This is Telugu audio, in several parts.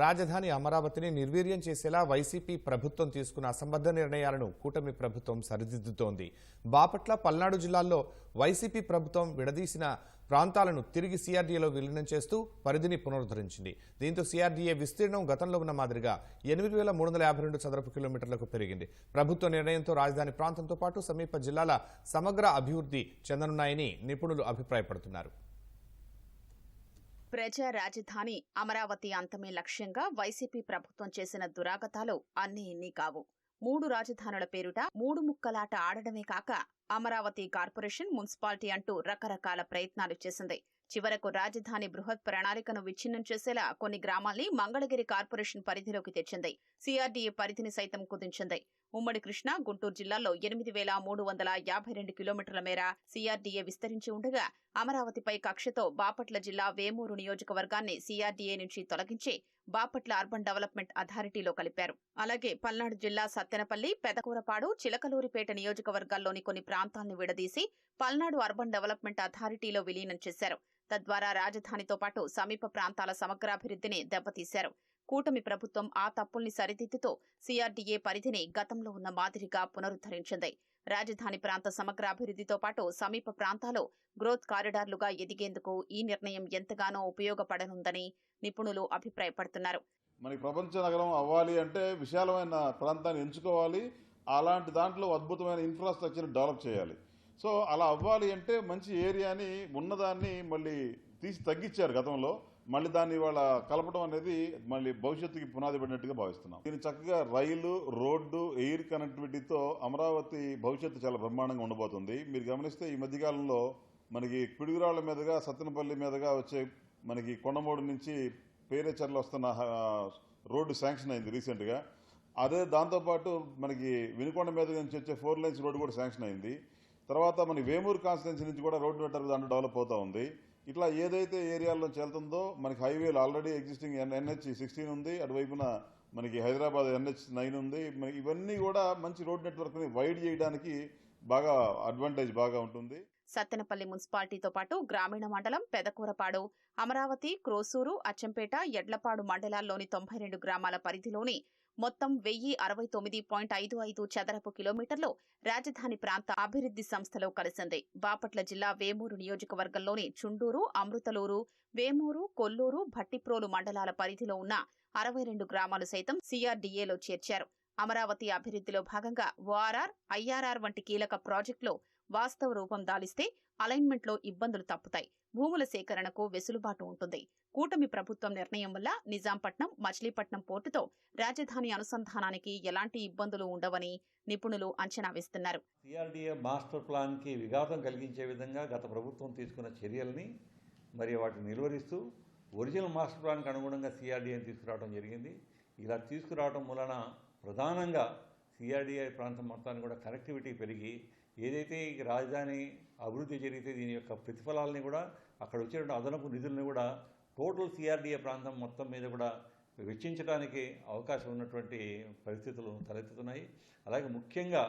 రాజధాని అమరావతిని నిర్వీర్యం చేసేలా వైసీపీ ప్రభుత్వం తీసుకున్న అసంబద్ధ నిర్ణయాలను కూటమి ప్రభుత్వం సరిదిద్దుతోంది. బాపట్ల, పల్నాడు జిల్లాల్లో వైసీపీ ప్రభుత్వం విడదీసిన ప్రాంతాలను తిరిగి సిఆర్డీఏలో విలీనం చేస్తూ పరిధిని పునరుద్ధరించింది. దీంతో సిఆర్డీఏ విస్తీర్ణం గతంలో ఉన్న మాదిరిగా 8,352 చదరపు కిలోమీటర్లకు పెరిగింది. ప్రభుత్వ నిర్ణయంతో రాజధాని ప్రాంతంతో పాటు సమీప జిల్లాల సమగ్ర అభివృద్ధి చెందనున్నాయని నిపుణులు అభిప్రాయపడుతున్నారు. ప్రజా రాజధాని అమరావతి అంతమే లక్ష్యంగా వైసీపీ ప్రభుత్వం చేసిన దురాగతాలు అన్నీ ఇన్ని కావు. 3 రాజధానుల పేరుట 3 ముక్కలాట ఆడడమే కాక అమరావతి కార్పొరేషన్, మున్సిపాలిటీ అంటూ రకరకాల ప్రయత్నాలు చేసింది. చివరకు రాజధాని బృహత్ ప్రణాళికను విచ్ఛిన్నం చేసేలా కొన్ని గ్రామాల్ని మంగళగిరి కార్పొరేషన్ పరిధిలోకి తెచ్చింది. సిఆర్డీఏ పరిధిని సైతం కుదించింది. ఉమ్మడి కృష్ణా, గుంటూరు జిల్లాల్లో 8,352 కిలోమీటర్ల మేర సిఆర్డీఏ విస్తరించి ఉండగా అమరావతిపై కక్షతో బాపట్ల జిల్లా వేమూరు నియోజకవర్గాన్ని సిఆర్డీఏ నుంచి తొలగించి బాపట్ల అర్బన్ డెవలప్మెంట్ అథారిటీలో కలిపారు. అలాగే పల్నాడు జిల్లా సత్తెనపల్లి, పెదకూరపాడు, చిలకలూరిపేట నియోజకవర్గాల్లోని కొన్ని ప్రాంతాలను విడదీసి పల్నాడు అర్బన్ డెవలప్మెంట్ అథారిటీలో విలీనం చేశారు. తద్వారా రాజధానితో పాటు సమీప ప్రాంతాల సమగ్రాభివృద్ధిని దెబ్బతీశారు. కూటమి ప్రభుత్వం ఆ తప్పుల్ని సరిదిద్దుతూ సిఆర్డీఏ పరిధిని గతంలో ఉన్న మాదిరిగా పునరుద్ధరించింది. రాజధాని ప్రాంత సమగ్రాభివృద్ధితో పాటు సమీప ప్రాంతాలు గ్రోత్ కారిడార్లుగా ఎదిగేందుకు ఈ నిర్ణయం ఎంతగానో ఉపయోగపడనుందని నిపుణులు అభిప్రాయపడుతున్నారు. మనకి ప్రపంచ నగరం అవ్వాలి అంటే విశాలమైన ప్రాంతాన్ని ఎంచుకోవాలి. అలాంటి దాంట్లో అద్భుతమైన ఇన్ఫ్రాస్ట్రక్చర్ డెవలప్ చేయాలి. సో అలా అవ్వాలి అంటే మంచి ఏరియాని ఉన్నదాన్ని మళ్ళీ తీసి తగ్గించారు గతంలో. మళ్ళీ దాన్ని ఇవాళ కలపడం అనేది మళ్ళీ భవిష్యత్తుకి పునాది పడినట్టుగా భావిస్తున్నాం. దీన్ని చక్కగా రైలు, రోడ్డు, ఎయిర్ కనెక్టివిటీతో అమరావతి భవిష్యత్తు చాలా బ్రహ్మాండంగా ఉండబోతుంది. మీరు గమనిస్తే ఈ మధ్యకాలంలో మనకి పిడుగురాళ్ల మీదుగా, సత్తెనపల్లి మీదుగా వచ్చే మనకి కొండమూడు నుంచి పేరేచర్లు వస్తున్న రోడ్డు శాంక్షన్ అయింది రీసెంట్గా. అదే దాంతోపాటు మనకి వినుకొండ మీద నుంచి వచ్చే 4 లైన్స్ రోడ్డు కూడా శాంక్షన్ అయింది. తర్వాత మన వేమూరు కాన్స్టిట్యున్సీ నుంచి కూడా రోడ్డు నెట్వర్క్ దాంట్లో డెవలప్ అవుతా ఉంది. ఇట్లా ఏదైతే ఏరియాల్లో వెళ్తుందో మనకి హైవేలు ఆల్రెడీ ఎగ్జిస్టింగ్ NH-16 ఉంది, అటువైపున మనకి హైదరాబాద్ NH-9 ఉంది. ఇవన్నీ కూడా మంచి రోడ్ నెట్వర్క్ ని వైడ్ చేయడానికి బాగా అడ్వాంటేజ్ బాగా ఉంటుంది. సత్తెనపల్లి మున్సిపాలిటీతో పాటు గ్రామీణ మండలం, పెదకూరపాడు, అమరావతి, క్రోసూరు, అచ్చంపేట, ఎడ్లపాడు మండలాల్లోని 92 గ్రామాల పరిధిలోని మొత్తం 1069.55 చదరపు కిలోమీటర్లు రాజధాని ప్రాంత అభివృద్ధి సంస్థలో కలిసింది. బాపట్ల జిల్లా వేమూరు నియోజకవర్గంలోని చుండూరు, అమృతలూరు, వేమూరు, కొల్లూరు, భట్టిప్రోలు మండలాల పరిధిలో ఉన్న 62 గ్రామాలు సైతం సిఆర్డీఏలో చేర్చారు. అమరావతి అభివృద్ధిలో భాగంగా ఓఆర్ఆర్, ఐఆర్ఆర్ వంటి కీలక ప్రాజెక్టులు వాస్తవ రూపం దాలిస్తే అలైన్మెంట్లో ఇబ్బందులు తప్పుతాయి. భూముల సేకరణకు వెసులుబాటు ఉంటుంది. కూటమి ప్రభుత్వం నిర్ణయం వల్ల నిజాంపట్నం, మచిలీపట్నం పోర్టుతో రాజధాని అనుసంధానానికి ఎలాంటి ఇబ్బందులు ఉండవని నిపుణులు అంచనా వేస్తున్నారు. సిఆర్డీఏ మాస్టర్ ప్లాన్ కి విఘాతం కలిగించే విధంగా గత ప్రభుత్వం తీసుకున్న చర్యల్ని మరియు వాటిని నిలువరిస్తూ ఒరిజినల్ మాస్టర్ ప్లాన్కి అనుగుణంగా సిఆర్డీఏని తీసుకురావడం జరిగింది. ఇలా తీసుకురావడం వలన ప్రధానంగా సిఆర్డీఏ ప్రాంతం మొత్తాన్ని కూడా కనెక్టివిటీ పెరిగి ఏదైతే ఈ రాజధాని అభివృద్ధి జరిగితే దీని యొక్క ప్రతిఫలాలని కూడా అక్కడ వచ్చేటువంటి అదనపు నిధులను కూడా టోటల్ సిఆర్డీఏ ప్రాంతం మొత్తం మీద కూడా వెచ్చించడానికి అవకాశం ఉన్నటువంటి పరిస్థితులు తలెత్తుతున్నాయి. అలాగే ముఖ్యంగా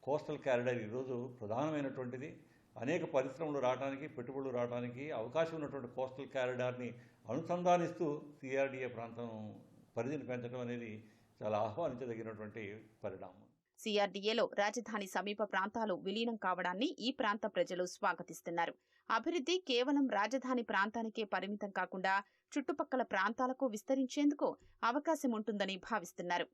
కోస్టల్ కారిడార్ ఈరోజు ప్రధానమైనటువంటిది. అనేక పరిశ్రమలు రావడానికి, పెట్టుబడులు రావడానికి అవకాశం ఉన్నటువంటి కోస్టల్ కారిడార్ని అనుసంధానిస్తూ సిఆర్డీఏ ప్రాంతం పరిధిని పెంచడం అనేది చాలా ఆహ్వానించదగినటువంటి పరిణామం. సిఆర్డీఏలో రాజధాని సమీప ప్రాంతాలు విలీనం కావడాన్ని ఈ ప్రాంత ప్రజలు స్వాగతిస్తున్నారు. అభివృద్ధి కేవలం రాజధాని ప్రాంతానికే పరిమితం కాకుండా చుట్టుపక్కల ప్రాంతాలకు విస్తరించేందుకు అవకాశం ఉంటుందని భావిస్తున్నారు.